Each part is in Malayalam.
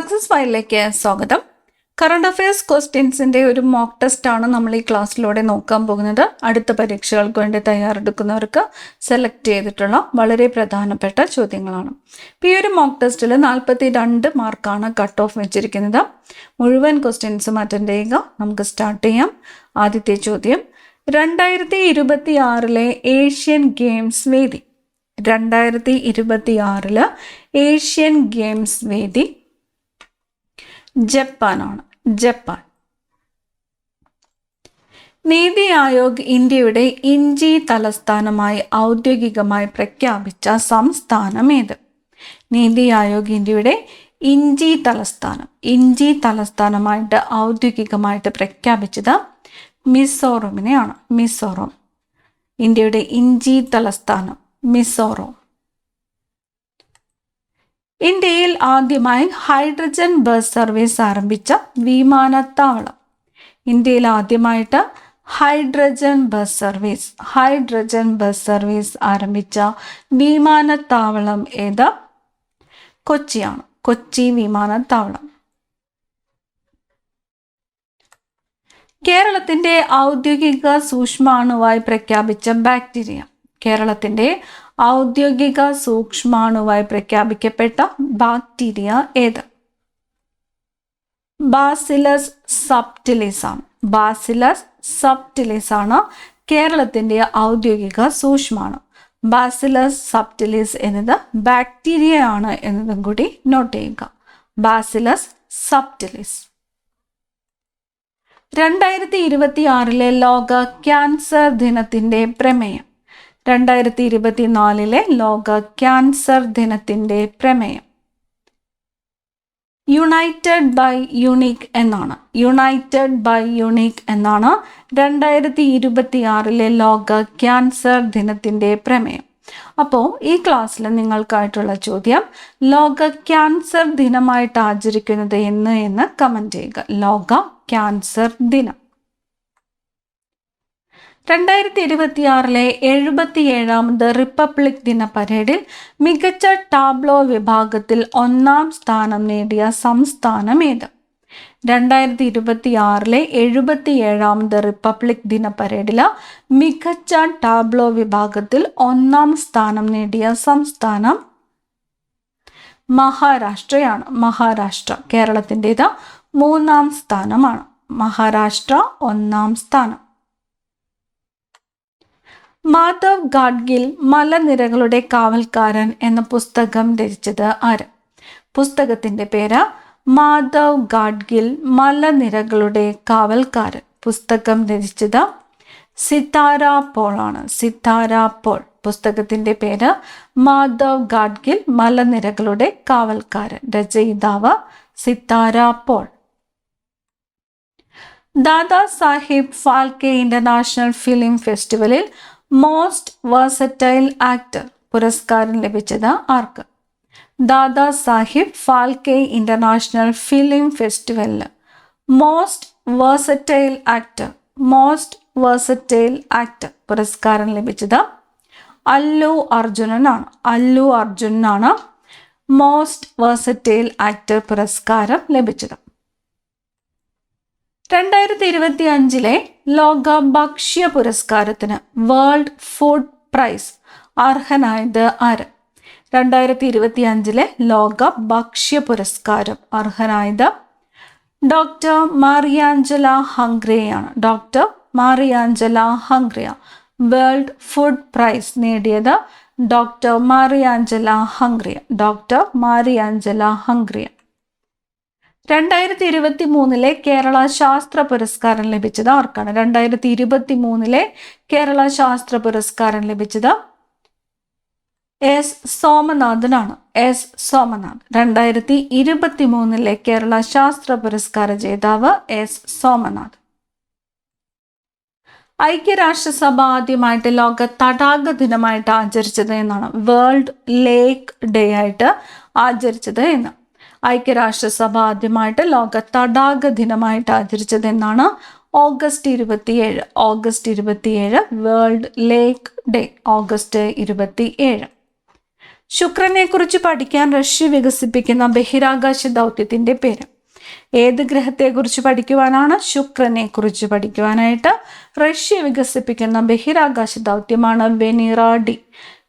സക്സസ് ഫയലിലേക്ക് സ്വാഗതം. കറണ്ട് അഫയേഴ്സ് ക്വസ്റ്റ്യൻസിൻ്റെ ഒരു മോക്ക് ടെസ്റ്റാണ് നമ്മൾ ഈ ക്ലാസ്സിലൂടെ നോക്കാൻ പോകുന്നത്. അടുത്ത പരീക്ഷകൾക്ക് വേണ്ടി തയ്യാറെടുക്കുന്നവർക്ക് സെലക്ട് ചെയ്തിട്ടുള്ള വളരെ പ്രധാനപ്പെട്ട ചോദ്യങ്ങളാണ്. ഈ ഒരു മോക്ക് ടെസ്റ്റിൽ 42 മാർക്കാണ് കട്ട് ഓഫ് വെച്ചിരിക്കുന്നത്. മുഴുവൻ ക്വസ്റ്റ്യൻസും അറ്റൻഡ് ചെയ്യുക. നമുക്ക് സ്റ്റാർട്ട് ചെയ്യാം. ആദ്യത്തെ ചോദ്യം, 2026 ഏഷ്യൻ ഗെയിംസ് വേദി. 2026 ഏഷ്യൻ ഗെയിംസ് വേദി ജപ്പാനാണ്. ജപ്പാൻ. നീതി ആയോഗ് ഇന്ത്യയുടെ ഇഞ്ചി തലസ്ഥാനമായി ഔദ്യോഗികമായി പ്രഖ്യാപിച്ച സംസ്ഥാനം ഏത്? നീതി ആയോഗ് ഇന്ത്യയുടെ ഇഞ്ചി തലസ്ഥാനമായിട്ട് ഔദ്യോഗികമായിട്ട് പ്രഖ്യാപിച്ചത് മിസോറമിനെയാണ്. മിസോറം. ഇന്ത്യയുടെ ഇഞ്ചി തലസ്ഥാനം മിസോറം. ഇന്ത്യയിൽ ആദ്യമായി ഹൈഡ്രജൻ ബസ് സർവീസ് ആരംഭിച്ച വിമാനത്താവളം. ഇന്ത്യയിൽ ആദ്യമായിട്ട് ഹൈഡ്രജൻ ബസ് സർവീസ് ആരംഭിച്ച വിമാനത്താവളം ഏത്? കൊച്ചിയാണ്. കൊച്ചി വിമാനത്താവളം. കേരളത്തിന്റെ ഔദ്യോഗിക സൂക്ഷ്മാണുവായി പ്രഖ്യാപിച്ച ബാക്ടീരിയ. കേരളത്തിന്റെ ഔദ്യോഗിക സൂക്ഷ്മാണുവായി പ്രഖ്യാപിക്കപ്പെട്ട ബാക്ടീരിയ ഏത്? ബാസിലസ് സബ്റ്റിലിസ് ആണ് കേരളത്തിന്റെ ഔദ്യോഗിക സൂക്ഷ്മാണു. ബാസിലസ് സബ്റ്റിലിസ് എന്നത് ബാക്ടീരിയ ആണ് എന്നതും കൂടി നോട്ട് ചെയ്യുക. Bacillus subtilis. 2026 ലോക ക്യാൻസർ ദിനത്തിന്റെ പ്രമേയം. 2024 ലോക ക്യാൻസർ ദിനത്തിന്റെ പ്രമേയം യുണൈറ്റഡ് ബൈ യുണീക്ക് എന്നാണ്. 2026 ലോക ക്യാൻസർ ദിനത്തിന്റെ പ്രമേയം. അപ്പോൾ ഈ ക്ലാസ്സിൽ നിങ്ങൾക്കായിട്ടുള്ള ചോദ്യം, ലോക ക്യാൻസർ ദിനമായിട്ട് ആചരിക്കുന്നത് എന്ന് കമന്റ് ചെയ്യുക. ലോക ക്യാൻസർ ദിനം. 2026 77ാമത് റിപ്പബ്ലിക് ദിന പരേഡിൽ മികച്ച ടാബ്ലോ വിഭാഗത്തിൽ 1ാം സ്ഥാനം നേടിയ സംസ്ഥാനം ഏത്? 2026 77ാമത് റിപ്പബ്ലിക് ദിന പരേഡിൽ മികച്ച ടാബ്ലോ വിഭാഗത്തിൽ 1ാം സ്ഥാനം നേടിയ സംസ്ഥാനം മഹാരാഷ്ട്രയാണ്. മഹാരാഷ്ട്ര. കേരളത്തിൻ്റെത് 3ാം സ്ഥാനമാണ്. മഹാരാഷ്ട്ര 1ാം സ്ഥാനം. മാധവ് ഗാഡ്ഗിൽ മലനിരകളുടെ കാവൽക്കാരൻ എന്ന പുസ്തകം രചിച്ചത് ആര്? പുസ്തകത്തിന്റെ പേര് മാധവ് ഗാഡ്ഗിൽ മലനിരകളുടെ കാവൽക്കാരൻ. പുസ്തകം രചിച്ചത് സിതാര പോൾ ആണ്. സിതാര പോൾ. പുസ്തകത്തിന്റെ പേര് മാധവ് ഗാഡ്ഗിൽ മലനിരകളുടെ കാവൽക്കാരൻ. രചയിതാവ് സിതാര പോൾ. ദാദാ സാഹിബ് ഫാൽക്കെ ഇന്റർനാഷണൽ ഫിലിം ഫെസ്റ്റിവലിൽ മോസ്റ്റ് വേഴ്സറ്റൈൽ ആക്ടർ പുരസ്കാരം ലഭിച്ചത് ആർക്ക്? ദാദാ സാഹിബ് ഫാൽക്കെ ഇന്റർനാഷണൽ ഫിലിം ഫെസ്റ്റിവലിൽ മോസ്റ്റ് വേഴ്സറ്റൈൽ ആക്ടർ പുരസ്കാരം ലഭിച്ചത് അല്ലു അർജുനനാണ് മോസ്റ്റ് വേഴ്സറ്റൈൽ ആക്ടർ പുരസ്കാരം ലഭിച്ചത്. 2025 ലോക ഭക്ഷ്യ പുരസ്കാരത്തിന് വേൾഡ് ഫുഡ് പ്രൈസ് അർഹനായത് ആര്? 2025 ലോക ഭക്ഷ്യ പുരസ്കാരം അർഹനായത് ഡോക്ടർ മാറിയാഞ്ചല ഹംഗ്രിയാണ്. Doctor Mariangela Hungria. World food prize നേടിയത് ഡോക്ടർ മാറിയാഞ്ചല ഹംഗ്രിയ. 2023 കേരള ശാസ്ത്ര പുരസ്കാരം ലഭിച്ചത് ആർക്കാണ്? 2023 കേരള ശാസ്ത്ര പുരസ്കാരം ലഭിച്ചത് എസ് സോമനാഥനാണ്. 2023 കേരള ശാസ്ത്ര പുരസ്കാര ജേതാവ് എസ് സോമനാഥ്. ഐക്യരാഷ്ട്രസഭ ആദ്യമായിട്ട് ലോക തടാക ദിനമായിട്ട് ആചരിച്ചത് എന്നാണ്. വേൾഡ് ലേക്ക് ഡേ ആയിട്ട് ആചരിച്ചത് എന്ന്. ഐക്യരാഷ്ട്രസഭ ആദ്യമായിട്ട് ലോക തടാക ദിനമായിട്ട് ആചരിച്ചത് എന്നാണ്. ഓഗസ്റ്റ് 27 വേൾഡ് ലേക്ക് ഡേ. ഓഗസ്റ്റ് 27. ശുക്രനെ കുറിച്ച് പഠിക്കാൻ റഷ്യ വികസിപ്പിക്കുന്ന ബഹിരാകാശ ദൗത്യത്തിന്റെ പേര്. ഏത് ഗ്രഹത്തെക്കുറിച്ച് പഠിക്കുവാനാണ്? ശുക്രനെ കുറിച്ച് പഠിക്കുവാനായിട്ട് റഷ്യ വികസിപ്പിക്കുന്ന ബഹിരാകാശ ദൗത്യമാണ് വെനീറ ഡി.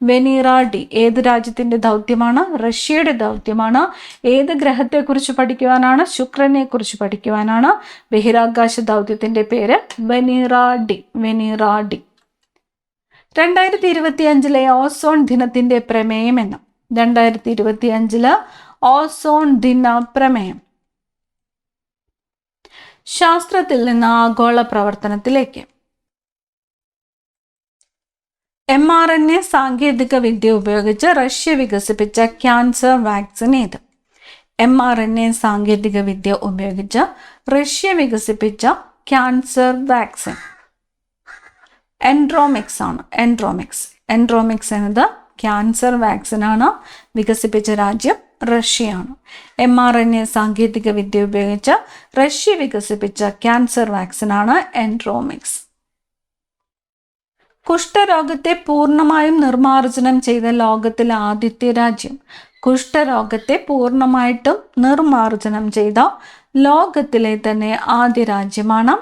വെനീറ ഡി ഏത് രാജ്യത്തിന്റെ ദൗത്യമാണ്? റഷ്യയുടെ ദൗത്യമാണ്. ഏത് ഗ്രഹത്തെക്കുറിച്ച് പഠിക്കുവാനാണ്? ശുക്രനെ കുറിച്ച് പഠിക്കുവാനാണ്. ബഹിരാകാശ ദൗത്യത്തിന്റെ പേര് വെനീറ ഡി. വെനീറ ഡി. 2025 ഓസോൺ ദിനത്തിന്റെ പ്രമേയം എന്ന്. 2025 ഓസോൺ ദിന പ്രമേയം. ശാസ്ത്രത്തിൽ നിന്ന് ആഗോള പ്രവർത്തനത്തിലേക്ക്. mRNA സാങ്കേതിക വിദ്യ ഉപയോഗിച്ച് റഷ്യ വികസിപ്പിച്ച ക്യാൻസർ വാക്സിൻ ഏത്? mRNA സാങ്കേതിക വിദ്യ ഉപയോഗിച്ച് റഷ്യ വികസിപ്പിച്ച ക്യാൻസർ വാക്സിൻ എൻഡ്രോമിക്സ് ആണ്. എൻഡ്രോമിക്സ് എന്നത് ക്യാൻസർ വാക്സിൻ ആണ്. വികസിപ്പിച്ച രാജ്യം റഷ്യയാണ്. mRNA സാങ്കേതിക വിദ്യ ഉപയോഗിച്ച് റഷ്യ വികസിപ്പിച്ച ക്യാൻസർ വാക്സിനാണ് എൻഡ്രോമിക്സ്. കുഷ്ഠരോഗത്തെ പൂർണ്ണമായും നിർമ്മാർജ്ജനം ചെയ്ത ലോകത്തിലെ ആദ്യത്തെ രാജ്യം. കുഷ്ഠരോഗത്തെ പൂർണ്ണമായിട്ടും നിർമ്മാർജ്ജനം ചെയ്ത ലോകത്തിലെ തന്നെ ആദ്യ രാജ്യമാണ്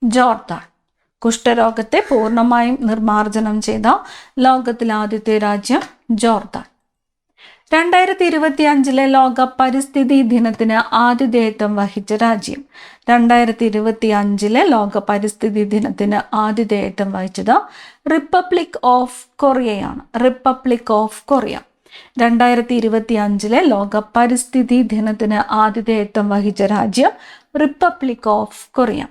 ജോർദാൻ. കുഷ്ഠരോഗത്തെ പൂർണ്ണമായും നിർമ്മാർജ്ജനം ചെയ്ത ലോകത്തിലെ ആദ്യത്തെ രാജ്യം ജോർദാൻ. 2025 ലോക പരിസ്ഥിതി ദിനത്തിന് ആതിഥേയത്വം വഹിച്ച രാജ്യം. 2025 ലോക പരിസ്ഥിതി ദിനത്തിന് ആതിഥേയത്വം വഹിച്ചത് റിപ്പബ്ലിക് ഓഫ് കൊറിയയാണ്. Republic of Korea. 2025 ലോക പരിസ്ഥിതി ദിനത്തിന് ആതിഥേയത്വം വഹിച്ച രാജ്യം റിപ്പബ്ലിക് ഓഫ് കൊറിയ.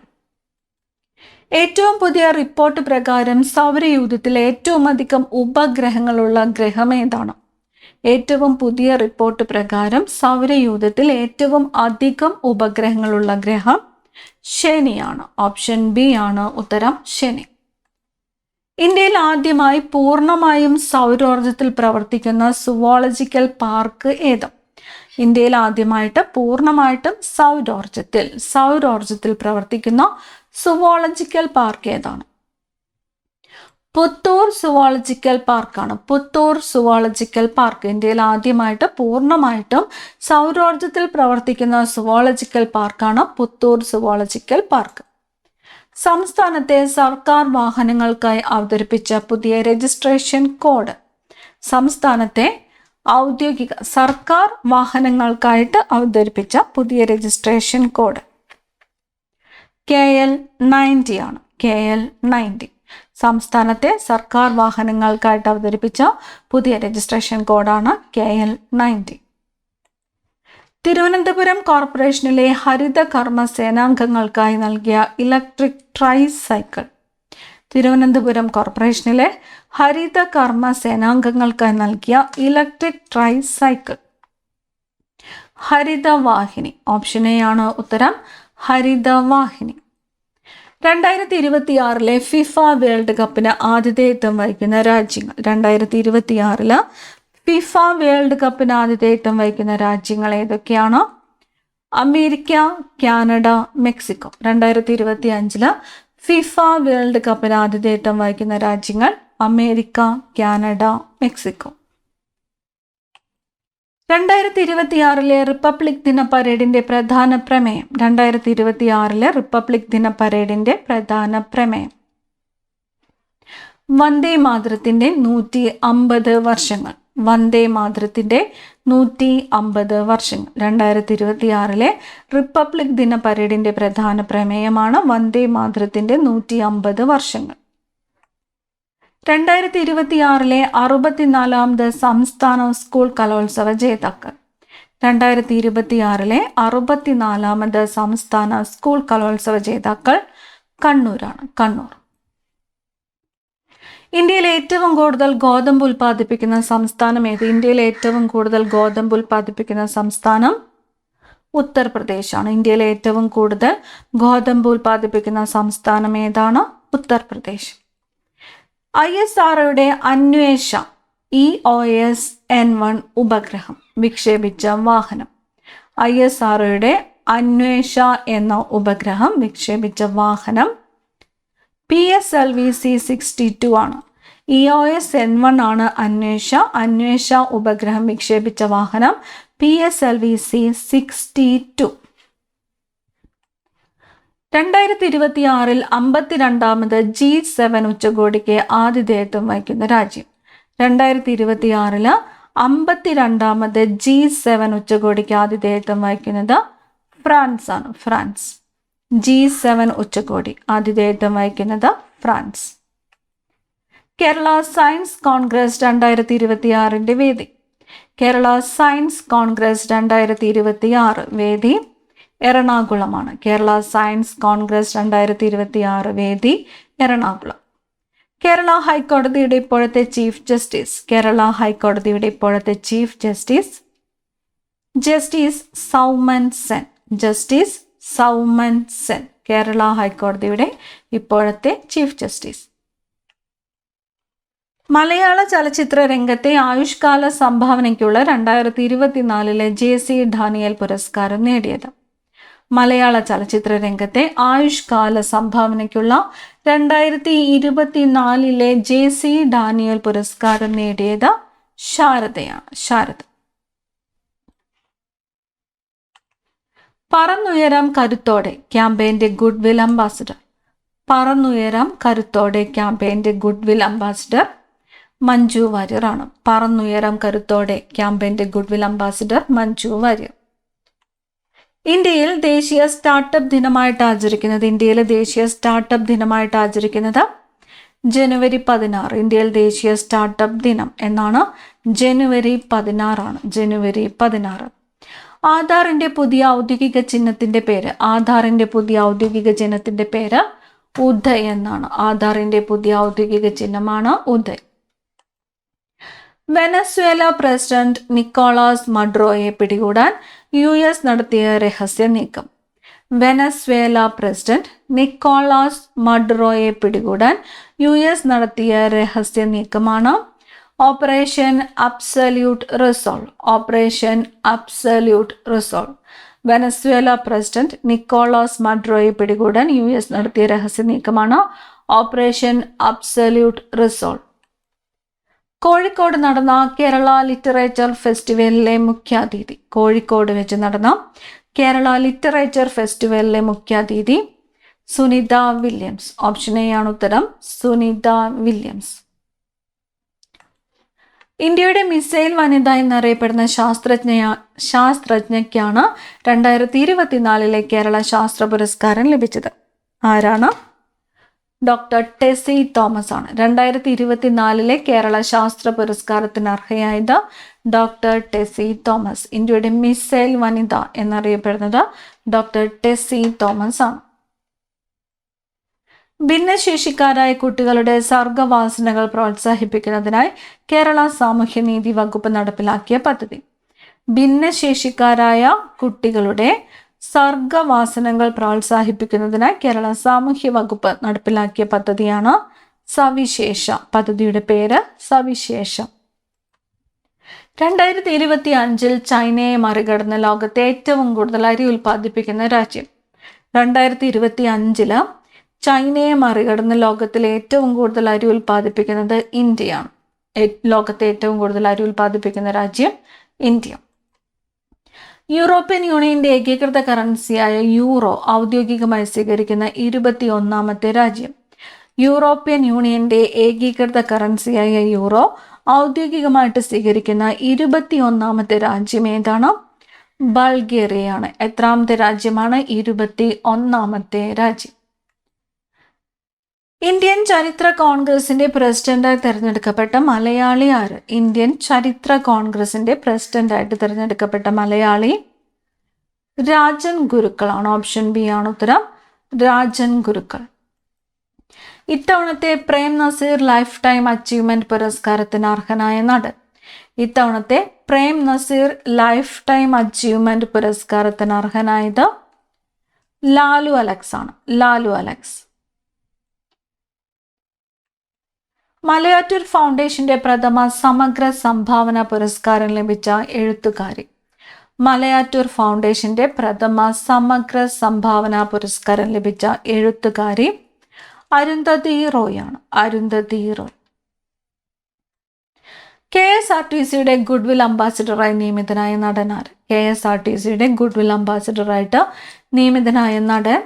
ഏറ്റവും പുതിയ റിപ്പോർട്ട് പ്രകാരം സൗരയൂഥത്തിൽ ഏറ്റവും അധികം ഉപഗ്രഹങ്ങളുള്ള ഗ്രഹം ഏതാണ്? ഏറ്റവും പുതിയ റിപ്പോർട്ട് പ്രകാരം സൗരയൂഥത്തിൽ ഏറ്റവും അധികം ഉപഗ്രഹങ്ങളുള്ള ഗ്രഹം ശനിയാണ്. ഓപ്ഷൻ ബി ആണ് ഉത്തരം, ശനി. ഇന്ത്യയിൽ ആദ്യമായി പൂർണ്ണമായും സൗരോർജത്തിൽ പ്രവർത്തിക്കുന്ന സുവോളജിക്കൽ പാർക്ക് ഏത്? ഇന്ത്യയിൽ ആദ്യമായിട്ട് പൂർണ്ണമായിട്ടും സൗരോർജത്തിൽ പ്രവർത്തിക്കുന്ന സുവോളജിക്കൽ പാർക്ക് ഏതാണ്? പുത്തൂർ സുവോളജിക്കൽ പാർക്കാണ്. പുത്തൂർ സുവോളജിക്കൽ പാർക്ക് ഇന്ത്യയിൽ ആദ്യമായിട്ട് പൂർണ്ണമായിട്ടും സൗരോർജത്തിൽ പ്രവർത്തിക്കുന്ന സുവോളജിക്കൽ പാർക്കാണ് പുത്തൂർ സുവോളജിക്കൽ പാർക്ക്. സംസ്ഥാനത്തെ സർക്കാർ വാഹനങ്ങൾക്കായി അവതരിപ്പിച്ച പുതിയ രജിസ്ട്രേഷൻ കോഡ്. സംസ്ഥാനത്തെ ഔദ്യോഗിക സർക്കാർ വാഹനങ്ങൾക്കായിട്ട് അവതരിപ്പിച്ച പുതിയ രജിസ്ട്രേഷൻ കോഡ് KL90 ആണ്. KL90. സംസ്ഥാനത്തെ സർക്കാർ വാഹനങ്ങൾക്കായിട്ട് അവതരിപ്പിച്ച പുതിയ രജിസ്ട്രേഷൻ കോഡാണ് KL90. തിരുവനന്തപുരം കോർപ്പറേഷനിലെ ഹരിത കർമ്മ സേനാംഗങ്ങൾക്കായി നൽകിയ ഇലക്ട്രിക് ട്രൈസൈക്കിൾ. തിരുവനന്തപുരം കോർപ്പറേഷനിലെ ഹരിത കർമ്മ സേനാംഗങ്ങൾക്കായി നൽകിയ ഇലക്ട്രിക് ട്രൈസൈക്കിൾ ഹരിതവാഹിനി. ഓപ്ഷൻ എ ആണ് ഉത്തരം, ഹരിതവാഹിനി. 2026 ഫിഫ വേൾഡ് കപ്പിന് ആതിഥേയത്വം വഹിക്കുന്ന രാജ്യങ്ങൾ. 2026 ഫിഫ വേൾഡ് കപ്പിന് ആതിഥേയത്വം വഹിക്കുന്ന രാജ്യങ്ങൾ ഏതൊക്കെയാണ്? America, Canada, Mexico. 2025 FIFA world കപ്പിന് ആതിഥേയത്വം വഹിക്കുന്ന രാജ്യങ്ങൾ അമേരിക്ക, കാനഡ, മെക്സിക്കോ. 2026 റിപ്പബ്ലിക് ദിന പരേഡിന്റെ പ്രധാന പ്രമേയം. 2026 റിപ്പബ്ലിക് ദിന പരേഡിന്റെ പ്രധാന പ്രമേയം വന്ദേ മാതരത്തിന്റെ 150 വർഷങ്ങൾ. വന്ദേ മാതരത്തിന്റെ 150 വർഷങ്ങൾ. 2026 റിപ്പബ്ലിക് ദിന പരേഡിന്റെ പ്രധാന പ്രമേയമാണ് വന്ദേ മാതരത്തിന്റെ 150 വർഷങ്ങൾ. 2026 64ാമത് സംസ്ഥാന സ്കൂൾ കലോത്സവ ജേതാക്കൾ. 2026 64ാമത് സംസ്ഥാന സ്കൂൾ കലോത്സവ ജേതാക്കൾ കണ്ണൂരാണ്. കണ്ണൂർ. ഇന്ത്യയിൽ ഏറ്റവും കൂടുതൽ ഗോതമ്പ് ഉൽപ്പാദിപ്പിക്കുന്ന സംസ്ഥാനം ഏത്? ഇന്ത്യയിൽ ഏറ്റവും കൂടുതൽ ഗോതമ്പ് ഉൽപ്പാദിപ്പിക്കുന്ന സംസ്ഥാനം ഉത്തർപ്രദേശാണ്. ഇന്ത്യയിലെ ഏറ്റവും കൂടുതൽ ഗോതമ്പ് ഉൽപ്പാദിപ്പിക്കുന്ന സംസ്ഥാനം ഏതാണ്? ഉത്തർപ്രദേശ്. ISROയുടെ അന്വേഷ EOS N1 ഉപഗ്രഹം വിക്ഷേപിച്ച വാഹനം. ISROയുടെ അന്വേഷ എന്ന ഉപഗ്രഹം വിക്ഷേപിച്ച വാഹനം PSLV C-62 ആണ്. EOS-N1 ആണ് അന്വേഷ ഉപഗ്രഹം വിക്ഷേപിച്ച വാഹനം PSLV-C-62. 2026 52ാമത് G7 ഉച്ചകോടിക്ക് ആതിഥേയത്വം വഹിക്കുന്ന രാജ്യം. 2026 52ാമത് G7 ഉച്ചകോടിക്ക് ആതിഥേയത്വം വഹിക്കുന്നത് ഫ്രാൻസ് ആണ്. ഫ്രാൻസ്. G7 ഉച്ചകോടി ആതിഥേയത്വം വഹിക്കുന്നത് ഫ്രാൻസ്. കേരള സയൻസ് കോൺഗ്രസ് 2026 വേദി. കേരള സയൻസ് കോൺഗ്രസ് 2026 വേദി എറണാകുളമാണ്. കേരള സയൻസ് കോൺഗ്രസ് 2026 വേദി എറണാകുളം. കേരള ഹൈക്കോടതിയുടെ ഇപ്പോഴത്തെ ചീഫ് ജസ്റ്റിസ്. കേരള ഹൈക്കോടതിയുടെ ഇപ്പോഴത്തെ chief justice justice Soumen Sen. Justice Soumen Sen. Kerala ഹൈക്കോടതിയുടെ ഇപ്പോഴത്തെ ചീഫ് ജസ്റ്റിസ്. മലയാള ചലച്ചിത്ര രംഗത്തെ ആയുഷ്കാല സംഭാവനയ്ക്കുള്ള 2024 JC ഡാനിയൽ പുരസ്കാരം നേടിയത്. മലയാള ചലച്ചിത്ര രംഗത്തെ ആയുഷ്കാല സംഭാവനയ്ക്കുള്ള 2024 JC ഡാനിയൽ പുരസ്കാരം നേടിയത് ശാരദയാണ്. ശാരദ. പറന്നുയരം കരുത്തോടെ ക്യാമ്പയിന്റെ ഗുഡ്വിൽ അംബാസിഡർ. പറന്നുയരം കരുത്തോടെ ക്യാമ്പയിന്റെ ഗുഡ്വിൽ അംബാസിഡർ മഞ്ജു വാര്യർ ആണ്. പറന്നുയരം കരുത്തോടെ ക്യാമ്പയിന്റെ ഗുഡ്വിൽ അംബാസിഡർ മഞ്ജു വാര്യർ. ഇന്ത്യയിൽ ദേശീയ സ്റ്റാർട്ടപ്പ് ദിനമായിട്ട് ആചരിക്കുന്നത്. ഇന്ത്യയിലെ ദേശീയ സ്റ്റാർട്ടപ്പ് ദിനമായിട്ട് ആചരിക്കുന്നത് ജനുവരി 16. ഇന്ത്യയിൽ ദേശീയ സ്റ്റാർട്ടപ്പ് ദിനം എന്നാണ് ജനുവരി 16 ആണ്. ജനുവരി 16. ആധാറിന്റെ പുതിയ ഔദ്യോഗിക ചിഹ്നത്തിന്റെ പേര്. ആധാറിന്റെ പുതിയ ഔദ്യോഗിക ചിഹ്നത്തിന്റെ പേര് ഉദയ് എന്നാണ്. ആധാറിന്റെ പുതിയ ഔദ്യോഗിക ചിഹ്നമാണ് ഉദയ്. വെനസ്വേല പ്രസിഡന്റ് നിക്കോളാസ് മഡുറോയെ പിടികൂടാൻ US നടത്തിയ രഹസ്യ നീക്കം. വെനസ്വേല പ്രസിഡന്റ് നിക്കോളാസ് മഡുറോയെ പിടികൂടാൻ US നടത്തിയ രഹസ്യ നീക്കമാണ് operation absolute resolve. Operation absolute resolve. Venezuela president Nicolas മഡുറോയെ പിടികൂടാൻ US നടത്തിയ രഹസ്യ നീക്കമാണ് ഓപ്പറേഷൻ അബ്സല്യൂട്ട് റിസോൾവ്. കോഴിക്കോട് നടന്ന കേരള ലിറ്ററേച്ചർ ഫെസ്റ്റിവലിലെ മുഖ്യാതിഥി. കോഴിക്കോട് വെച്ച് നടന്ന കേരള ലിറ്ററേച്ചർ ഫെസ്റ്റിവലിലെ മുഖ്യാതിഥി സുനിത വില്യംസ്. ഓപ്ഷൻ എ ആണ് ഉത്തരം. സുനിത വില്യംസ്. ഇന്ത്യയുടെ മിസൈൽ വനിത എന്നറിയപ്പെടുന്ന ശാസ്ത്രജ്ഞയ്ക്കാണ് 2024 കേരള ശാസ്ത്ര പുരസ്കാരം ലഭിച്ചത്. ആരാണ്? ഡോക്ടർ ടെസി തോമസ് ആണ്. 2024 കേരള ശാസ്ത്ര പുരസ്കാരത്തിന് അർഹയായത് ഡോക്ടർ ടെസി തോമസ്. ഇന്ത്യയുടെ മിസൈൽ വനിത എന്നറിയപ്പെടുന്നത് ഡോക്ടർ ടെസി തോമസ് ആണ്. ഭിന്നശേഷിക്കാരായ കുട്ടികളുടെ സർഗവാസനകൾ പ്രോത്സാഹിപ്പിക്കുന്നതിനായി കേരള സാമൂഹ്യനീതി വകുപ്പ് നടപ്പിലാക്കിയ പദ്ധതി. ഭിന്നശേഷിക്കാരായ കുട്ടികളുടെ സർഗവാസനകൾ പ്രോത്സാഹിപ്പിക്കുന്നതിനായി കേരള സാമൂഹ്യ വകുപ്പ് നടപ്പിലാക്കിയ പദ്ധതിയാണ് സവിശേഷ. പദ്ധതിയുടെ പേര് സവിശേഷം. 2025 ചൈനയെ മറികടന്ന് ലോകത്തെ ഏറ്റവും കൂടുതൽ അരി ഉൽപ്പാദിപ്പിക്കുന്ന രാജ്യം. 2025 ചൈനയെ മറികടന്ന് ലോകത്തിലെ ഏറ്റവും കൂടുതൽ അരി ഉൽപ്പാദിപ്പിക്കുന്നത് ഇന്ത്യയാണ്. ലോകത്തെ ഏറ്റവും കൂടുതൽ അരി ഉൽപ്പാദിപ്പിക്കുന്ന രാജ്യം ഇന്ത്യ. യൂറോപ്യൻ യൂണിയന്റെ ഏകീകൃത കറൻസിയായ യൂറോ ഔദ്യോഗികമായി സ്വീകരിക്കുന്ന 21ാമത്തെ രാജ്യം. യൂറോപ്യൻ യൂണിയന്റെ ഏകീകൃത കറൻസിയായ യൂറോ ഔദ്യോഗികമായിട്ട് സ്വീകരിക്കുന്ന 21ാമത്തെ രാജ്യം ഏതാണ്? ബൾഗേറിയയാണ്. എത്രാമത്തെ രാജ്യമാണ്? 21ാമത്തെ രാജ്യം. ഇന്ത്യൻ ചരിത്ര കോൺഗ്രസിന്റെ പ്രസിഡന്റായി തിരഞ്ഞെടുക്കപ്പെട്ട മലയാളി ആര്? ഇന്ത്യൻ ചരിത്ര കോൺഗ്രസിന്റെ പ്രസിഡന്റായിട്ട് തിരഞ്ഞെടുക്കപ്പെട്ട മലയാളി രാജൻ ഗുരുക്കളാണ്. ഓപ്ഷൻ ബി ആണ് ഉത്തരം. രാജൻ ഗുരുക്കൾ. ഇത്തവണത്തെ Prem Nazir lifetime achievement പുരസ്കാരത്തിന് അർഹനായ നടൻ. ഇത്തവണത്തെ Prem Nazir lifetime achievement പുരസ്കാരത്തിന് അർഹനായത് ലാലു അലക്സ് ആണ്. ലാലു അലക്സ്. മലയാറ്റൂർ ഫൗണ്ടേഷന്റെ പ്രഥമ സമഗ്ര സംഭാവന പുരസ്കാരം ലഭിച്ച എഴുത്തുകാരി. മലയാറ്റൂർ ഫൗണ്ടേഷന്റെ പ്രഥമ സമഗ്ര സംഭാവന പുരസ്കാരം ലഭിച്ച എഴുത്തുകാരി അരുന്ധതി റോയ് ആണ്. അരുന്ധതി റോയ്. KSRTCയുടെ ഗുഡ് വിൽ അംബാസിഡറായി നിയമിതനായ നടൻ ആര്? KSRTCയുടെ ഗുഡ് വിൽ അംബാസിഡറായിട്ട് നിയമിതനായ നടൻ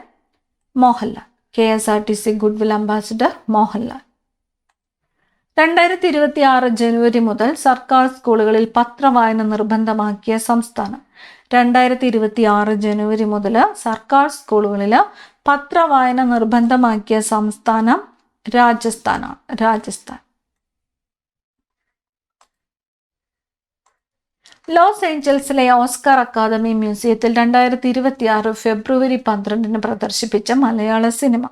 Mohanlal. KSRTC good will ambassador Mohanlal. 2026 ജനുവരി മുതൽ സർക്കാർ സ്കൂളുകളിൽ പത്രവായന നിർബന്ധമാക്കിയ സംസ്ഥാനം. 2026 ജനുവരി മുതൽ സർക്കാർ സ്കൂളുകളിൽ പത്രവായന നിർബന്ധമാക്കിയ സംസ്ഥാനം രാജസ്ഥാനാണ്. രാജസ്ഥാൻ. ലോസ് ഏഞ്ചൽസിലെ ഓസ്കാർ അക്കാദമി മ്യൂസിയത്തിൽ 2026 ഫെബ്രുവരി 12 പ്രദർശിപ്പിച്ച മലയാള സിനിമ.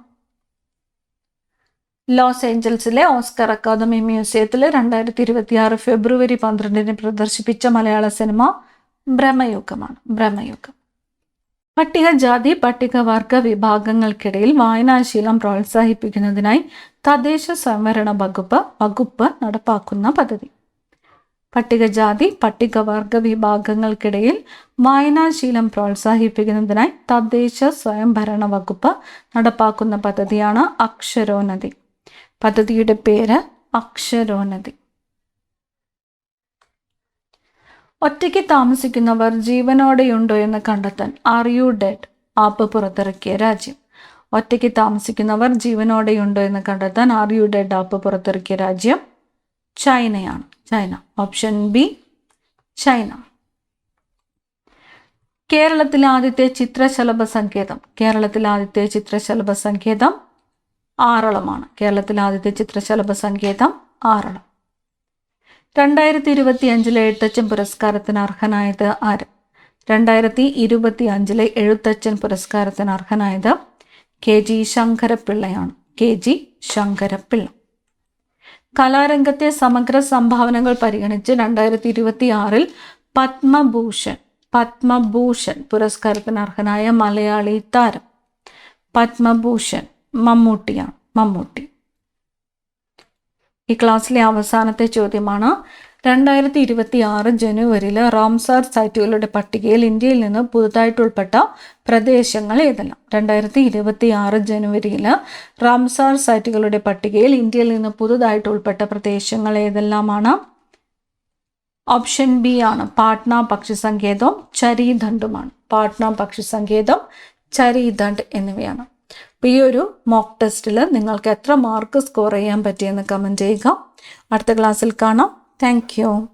ലോസ് ഏഞ്ചൽസിലെ ഓസ്കാർ അക്കാദമി മ്യൂസിയത്തിൽ 2026 ഫെബ്രുവരി 12 പ്രദർശിപ്പിച്ച മലയാള സിനിമ ബ്രഹ്മയുഗമാണ്. ബ്രഹ്മയുഗം. പട്ടികജാതി പട്ടികവർഗ വിഭാഗങ്ങൾക്കിടയിൽ വായനാശീലം പ്രോത്സാഹിപ്പിക്കുന്നതിനായി തദ്ദേശ സ്വയംഭരണ വകുപ്പ് നടപ്പാക്കുന്ന പദ്ധതി. പട്ടികജാതി പട്ടികവർഗ വിഭാഗങ്ങൾക്കിടയിൽ വായനാശീലം പ്രോത്സാഹിപ്പിക്കുന്നതിനായി തദ്ദേശ സ്വയംഭരണ വകുപ്പ് നടപ്പാക്കുന്ന പദ്ധതിയാണ് അക്ഷരോന്നതി. പദ്ധതിയുടെ പേര് അക്ഷരോന്നതി. ഒറ്റയ്ക്ക് താമസിക്കുന്നവർ ജീവനോടെയുണ്ടോ എന്ന് കണ്ടെത്താൻ ആർ യു ഡെഡ് ആപ്പ് പുറത്തിറക്കിയ രാജ്യം. ഒറ്റയ്ക്ക് താമസിക്കുന്നവർ ജീവനോടെയുണ്ടോ എന്ന് കണ്ടെത്താൻ ആർ യു ഡെഡ് ആപ്പ് പുറത്തിറക്കിയ രാജ്യം ചൈനയാണ്. ചൈന. Option B China. കേരളത്തിലെ ആദ്യത്തെ ചിത്രശലഭ സങ്കേതം. കേരളത്തിലെ ആദ്യത്തെ ചിത്രശലഭ സങ്കേതം ആറളമാണ്. കേരളത്തിലെ ആദ്യത്തെ ചിത്രശലഭ സങ്കേതം ആറളം. 2025 എഴുത്തച്ഛൻ പുരസ്കാരത്തിന് അർഹനായത് ആര്? 2025 എഴുത്തച്ഛൻ പുരസ്കാരത്തിന് അർഹനായത് KG ശങ്കരപ്പിള്ളയാണ്. KG ശങ്കരപ്പിള്ള. കലാരംഗത്തെ സമഗ്ര സംഭാവനകൾ പരിഗണിച്ച് 2026 പത്മഭൂഷൺ പുരസ്കാരത്തിന് അർഹനായ മലയാളി താരം. പത്മഭൂഷൺ മമ്മൂട്ടിയാണ്. മമ്മൂട്ടി. ഈ ക്ലാസ്സിലെ അവസാനത്തെ ചോദ്യമാണ്. 2026 ജനുവരിയിൽ റാംസാർ സൈറ്റുകളുടെ പട്ടികയിൽ ഇന്ത്യയിൽ നിന്ന് പുതുതായിട്ട് ഉൾപ്പെട്ട പ്രദേശങ്ങൾ ഏതെല്ലാം? 2026 ജനുവരിയിൽ റാംസാർ സൈറ്റുകളുടെ പട്ടികയിൽ ഇന്ത്യയിൽ നിന്ന് പുതുതായിട്ട് ഉൾപ്പെട്ട പ്രദേശങ്ങൾ ഏതെല്ലാമാണ്? ഓപ്ഷൻ ബി ആണ്. പാട്ന പക്ഷി സങ്കേതം, ചരീദണ്ഡുമാണ്. പാട്ന പക്ഷി സങ്കേതം, ചരീദണ്ഡ് എന്നിവയാണ്. അപ്പോൾ ഈ ഒരു മോക്ക് ടെസ്റ്റിൽ നിങ്ങൾക്ക് എത്ര മാർക്ക് സ്കോർ ചെയ്യാൻ പറ്റിയെന്ന് കമൻറ്റ് ചെയ്യുക. അടുത്ത ക്ലാസ്സിൽ കാണാം. Thank you.